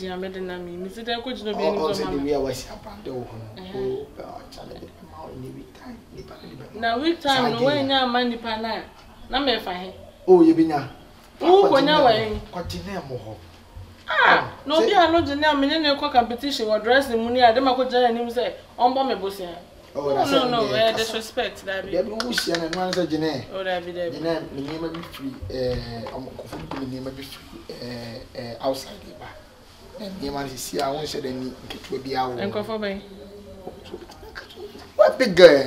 I made a name. Mr. Decoach, no be a was now, week time, no way now, money pana. No, me fine. Oh, you been ya. Oh, when you're way. Continue more. Ah, no, be a lot of now, millennial competition or dressing money. I don't know what Jan say. On bomb a boss. Oh, no, disrespect that be. Who's and one said Gynel. Oh, that be there. Gynel, the name of be free, the name of be free, outside the bar. And the man see, I won't say any to be out and cover me. What big girl?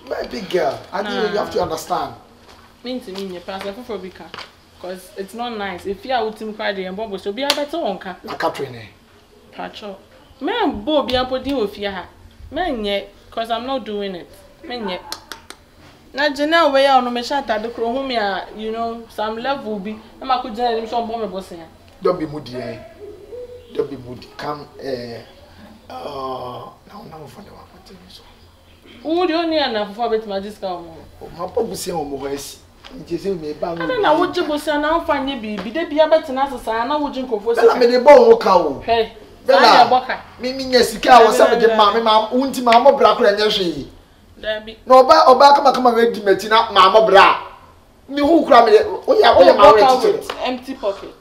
My big girl. I think you have to understand. Mean to me, your pastor for Bika. Because it's not nice. If you are with him Friday and Bob, so be a better one. Like a trainer. Patrol. Man, Bob, be a put you if you have. Man, yet. Because I'm not doing it. Menye. Now, Gynel, way out no me shot at the crow home, you know, some level will be. I'm a good gentleman, some bomb boss. Don't be moody, eh? Don't be moody. Come, now for the one. Who do you need enough for bit my discount? My papa say on my voice. It is in me, but I don't know what you will say now. Find you be there be a better answer. I know what you go for. I'm in the bone cow. Hey. Mimi Yesika was some of the mamma, Unti Mamma Black and she. No, but come ready to Mamma Bra. Me who cram it. We are empty pocket.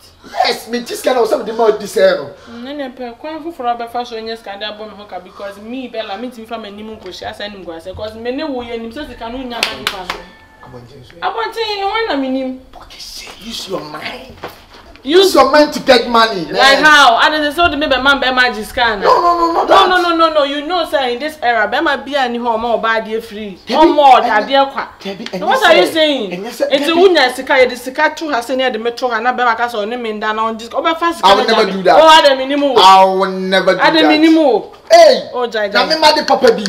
Yes, me just cannot some of the more discern. None per for a fashion, yes, can I bomb hookah because me, Bella, meeting from a Nimu push as any grass, because many way and himself can only have any fashion. I want to say, I mean, use your mind. Use your mind to get money. Like how? I didn't say the maybe man be magic scan. No. You know, sir, in this era, be my beer and home more bad free. No more, dear qua. What are you saying? It's a winner, Sika, the Sika 2 has near the metro and Abba Castle, name down on this. Over fast. I will never do that. Oh, I don't minimum. I will never do that. I don't minimum. Hey, oh, Jai, now me mad papa be.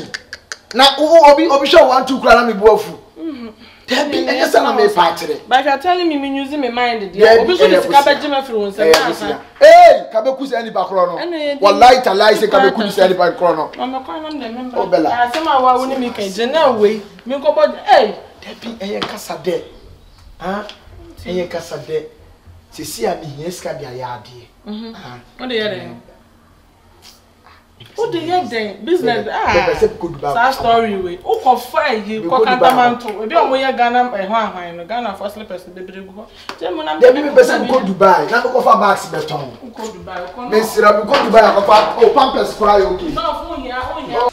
Now, Obi show 1 2 crown me bofu. Debbie, and yes, I'm a factory. But you're telling me, me using my mind, dear. Obviously, it's Cabajima Fruins. Hey, Kabakus any background. What light a lies a Kabakus any background. I'm a common member. Oh, Bella. I say, I want to make a general way. Make about, hey, Debbie, and your casa de. Ah, and your casa de. To see a me, yes, can be a yardy. What the other? What the heck then? Business, sad story way. Oh, for fire, you cock and mantle. If you're way Ghana, Ghana for slippers, the baby go. The person go to buy, not go for bags beton. Go to buy, Miss Rabbi, go to buy a oh, pampers cry, okay. No, yeah.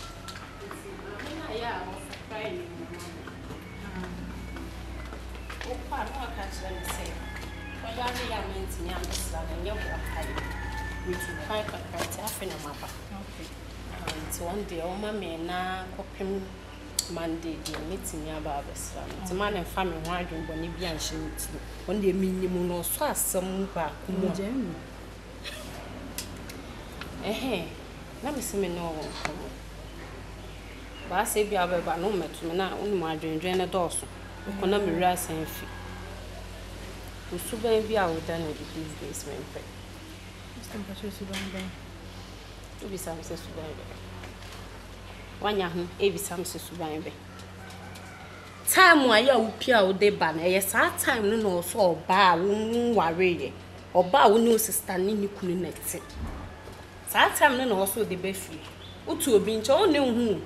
One day, oh, mammy, now, copying Monday, the meeting about this. The man and family wondering when you be and she one day, minimum or so some back. Eh, let me see me no. But I say, be able to no matter me now, only my drain a dorsal. We cannot be rice and feet. We should be out done with these days, man. To be some says to buy. One young, every some says to buy. Time while you peer de ban, yes, our time no so bar won't worry, or bar no sister in Kunet. That time no also the beefy. Utu be all new who.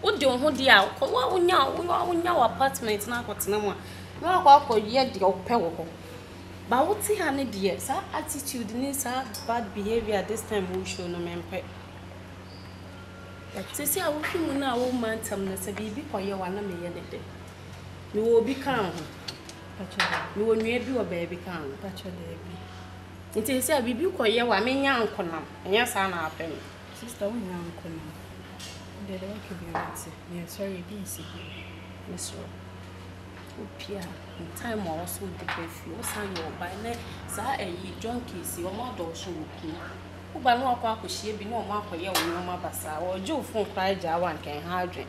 Would you hold the out? What we know apartment now what's no one. No walk or yet the old pebble. But what's the honey dear? Our attitude needs our bad behavior this time will show no man pet. To see, I will feel now, woman, some a baby for your 1 million a day. You will be calm. You will never do a baby calm. That's your baby. It is a baby for your 1 million uncle, and yes, I'm up. Sister, we now uncle. The day could be answered. Yes, sorry, be sick. Miss Rowe. Pia, in time also the baby, or sign your by net, sir, a junkies, your mother should be. Who by no quack she be no mark for your no bassa or Joe phone cry Jawan can hydrate.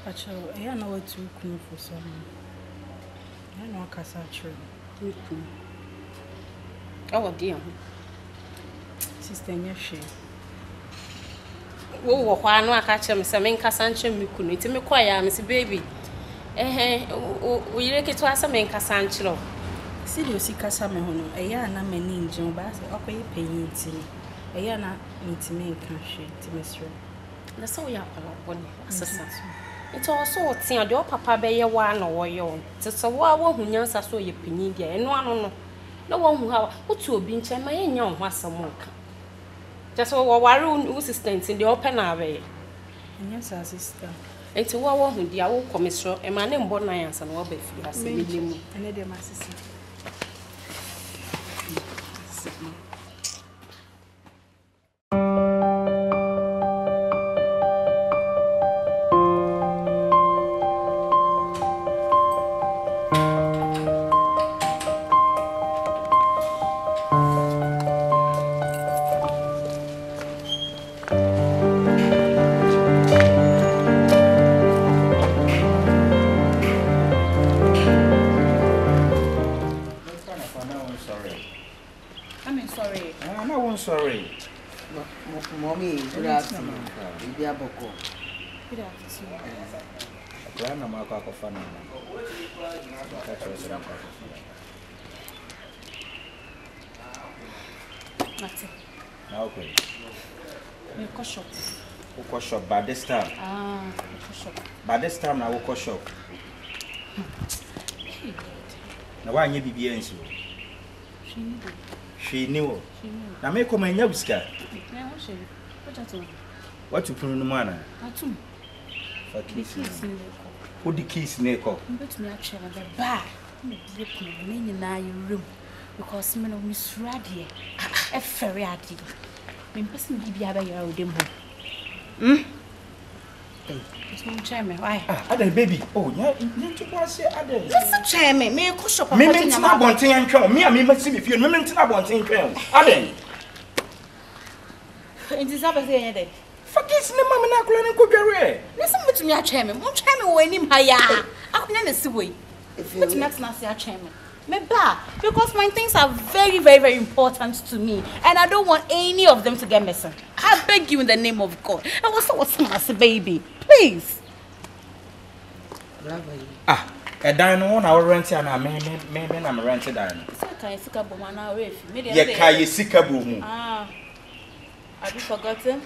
But I know what to cool for some. I know Casa true. Oh dear. Sister, yes, she. Oh, why no catch him some in Cassanche me couldn't tell me quiet, Miss Baby. We like it to us some in Cassancho. Seriously, Cassamehono, a year and I'm a ninja, but I'll pay painting. Ayana intimate country to Mr. The so ya pala assassin. It's also what's in your papa be your one or your. It's a war who knows us so you pinidia and one no one who have put to a bench and my young was some more. Just what our assistants in the open away. Yes, sister. And to what who the old commissioner and my name Bonayans and Wobbe for us. And then my sister. Sorry. Mommy, good afternoon. Good afternoon. Grandma, my cock of fun. Okay. We'll shop by this time. By this time, I will shop. Now, why you be answer? She knew. Now make come and yabuska. What you put in the manner? Who the keys neko? But me actually the bar. Me now your room because me no miss Radie. A ferry adi. Me person be aba your dem ho. It's no chairman. Why? Ada baby. Oh, yeah, you to say ada. Listen, chairman, me go shop. Me mentina bonten and twelve. Me must see if you mentina bonten twelve. Ada. It is up say anything. Forget me mama na kula nko dware. Listen to me chairman. Mo chairman wo anim ha ya. Akunya na si we. But me na say chairman. Me ba because my things are very, very, very important to me and I don't want any of them to get missing. I beg you in the name of God. And what's my baby? Please. A dino one I rent and I maybe I'm rented dino. Yeah, kai sika boom. Have you forgotten?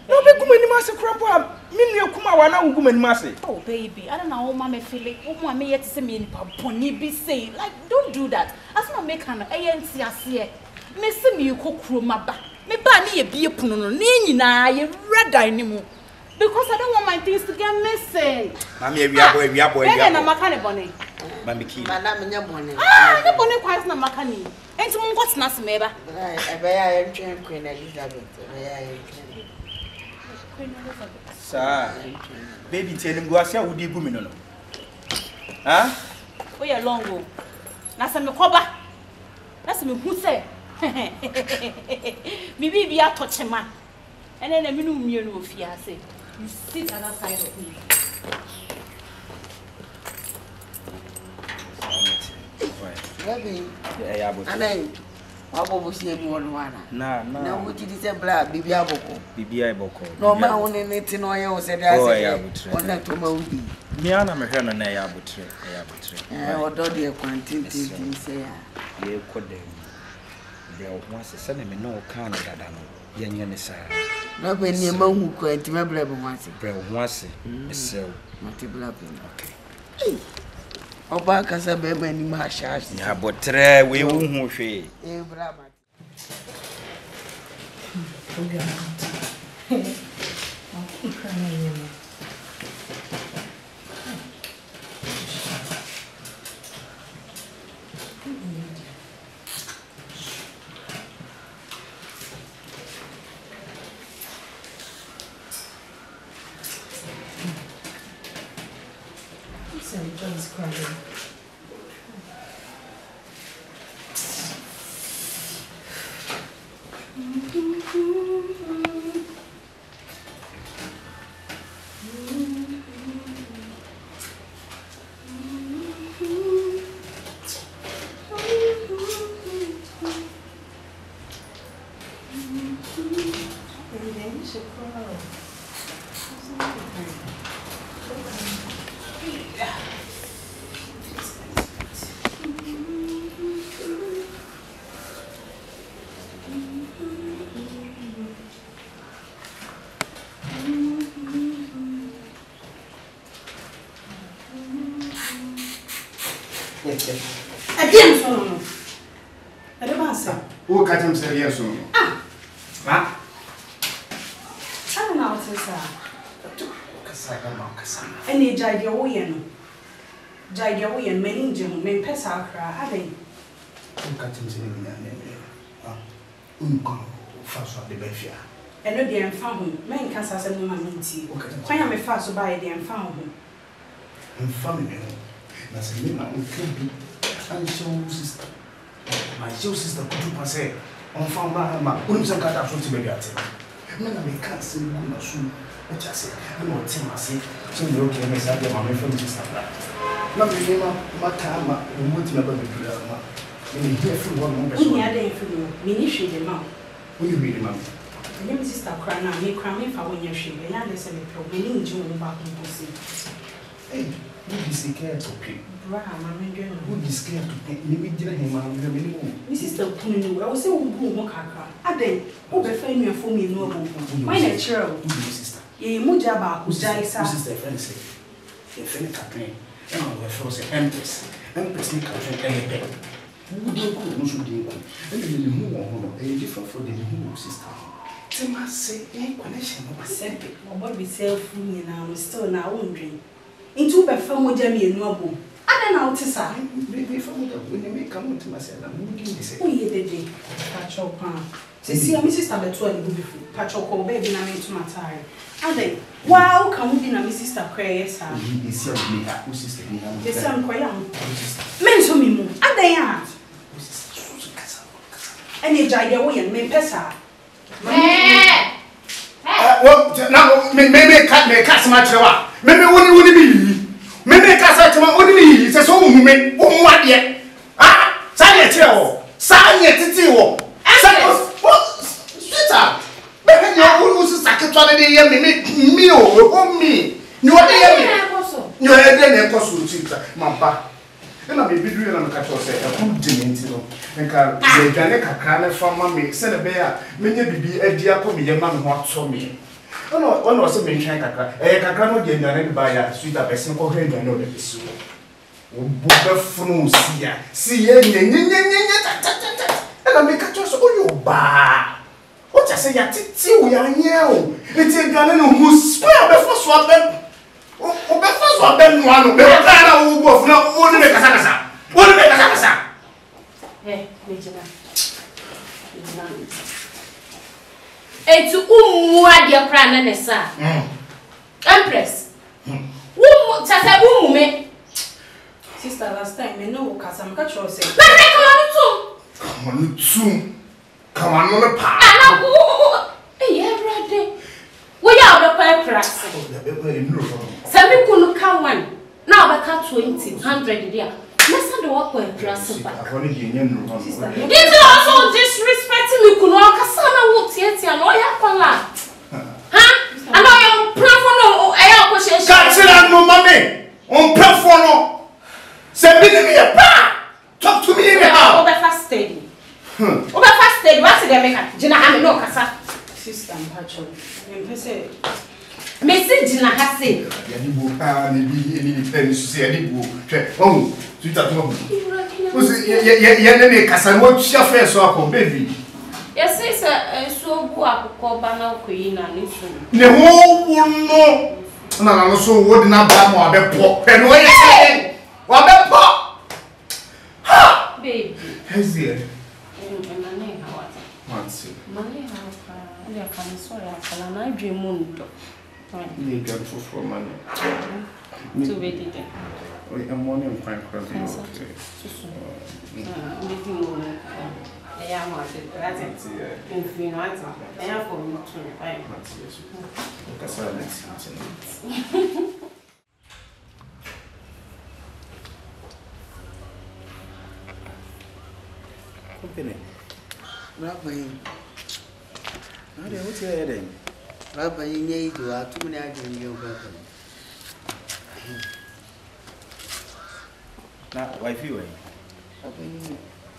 No, be kumani masi krapa. Mini okuma wana ugumani masi. Oh baby, I don't know how mama feel like. Oh mama yet say me poni be say like don't do that. As my make an ANC asie. Me say me kokro maba. Me ba ni ye bie puno no ni nyina ye reda ni mu. Because I don't want my things to get missing. Mami we are boy. Na makane bone. Mami ki. Madam nya bone. Nya bone kwais na makane. Enti mun got na se meba. Ebe ya entwen Queen Elizabeth. Ebe ya entwen. Sir, baby, tell him go as you would do no. Huh? We are long go. Na se me koba. Na se me hu se. Me bibi a touch man. And then me no mienu ofiase. You sit on the side of me. Baby. Yeah, but Abo see me one wana. Na. Na wuti di se bla bibi aboko. Bibi aboko. No ma woni neti no ye wo se da se. Ona to ma udi. Me ana me hwe no na ya abutre. Odo de kwantintin se ya. Ye kode. Be o ho ase se na me no ka na dada no. Ye nye ne sa. Na be ni ma hu kwanti me bla be ho ase. Be o ho ase. Esew. Mati bla be. Okay. Oba kasa be ma ni ma shashi. Ya botre we wo hu hwe. Bra ma. John's crying. Again, so no. I don't answer. Who catch him say yes or no? Ah. Huh? I don't know what to say. Any idea what you know? Idea what you mean? Jim, me pesa cry. I think. Who catch him say yes? First of the Befia. And no, dear, found men can say no man tea. Why am I fast to buy the found him? And family. That's a name I can be. And show sister. My show sister could pass it. On found by my own some cat out to be at it. Men I can't say good or soon. What I say, I'm not telling myself. So you okay, Miss Abby, my friend, just like that. Not the name of my time, the motive about the prayer. And here for one more. We had a few ministry the mouth. Will you read, ma'am? The name is Sister Crana, me cramming for 1 year. She may not listen to me. Meaning June back in Pussy. Hey, who is scared to pay? Braham, I'm enjoying. Who is scared to pay? Maybe didn't him, I'm going to Mrs. Punu, I was saying, who walk her. I then, who be finding your phone, you know, my natural. Who is sister? Ye Mujaba, who's Jaisa. Who's the friend say? The friend campaign. And I will force an empress. Empress, make a friend a pen. Who don't go, no should do. And then who are different from the who sister. They must say, a connection of a simple. What we sell food now, we still now wondering. Into the family, Jamie and Noble. I don't know to say. Maybe from the when you may come to myself, I'm moving this. Oh, yeah, the day. Patrol Pan. See, Mrs. Tabetua, the beautiful. Patrol baby, I'm into my time. And then, wow, come with my sister Cray, sir. They see me, who sister, the son quite young. Men so me more. And they are. And the idea we and me pesa. Well, now, maybe cut me, cast my trail. Maybe wouldn't be. Maybe cast my only me. It's a song, me, what yet? Ah, sign it, sign it, sweetheart. But you who's a secretary, me, you are the you are the apostle, Mamma. And I may be doing on the catch say, a good dimension. And can say, Janica can from mammy, send a bear, many be a dear for me, a man what saw me. Oh, no, one was a main shank, a canoe getting by a sweet up a simple hand, I know that is so. Buffalo, see, and I make a choice, oh, you bar. What I say, see, we are new. It's a gun who swear before swap. Oh, before swap them one, who go for no one make a sasa. One make a sasa. Hey, Regina. It's what your crown and a son. Empress. Who Tata me? Sister, last time, I know what I'm catch you say. Come on, soon. Come on, the path. Hey, every day. We are the pie press. Some people look at one. Now I can't 20, 100 there. Let's not walk with press. It's also disrespecting me. Kuno Kasana will tear your lawyer for that. Huh? I know you're proud of a question. Can't sit down, no mommy. On platform. Say, me a pa. Talk to me in the house. Over fast steady. Over fast steady. What's the make? Jina have no casa. Sister, I'm patching. I'm say. Message Jina has said. Any book, any pennies to say any book. Oh, sweet at home. Who's the Cassan? What's your face or baby? Yes, sir, so good. Call Banner Queen and listen. The whole no. No, so what not damn or the pop. And what you saying? What the pop? Ha! Baby. Yes, dear. Money, I'm sorry, I dream moon. You got for money. Too bad. I'm morning quite crazy. I am if you know, I have for me Company. Rabbi, what's your heading? Rabbi, you need to have too many ideas in your company. Now, wife, you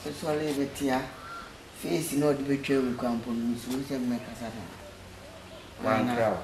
it's all a bit here. Face not the betrayal company, so we can make us one crowd.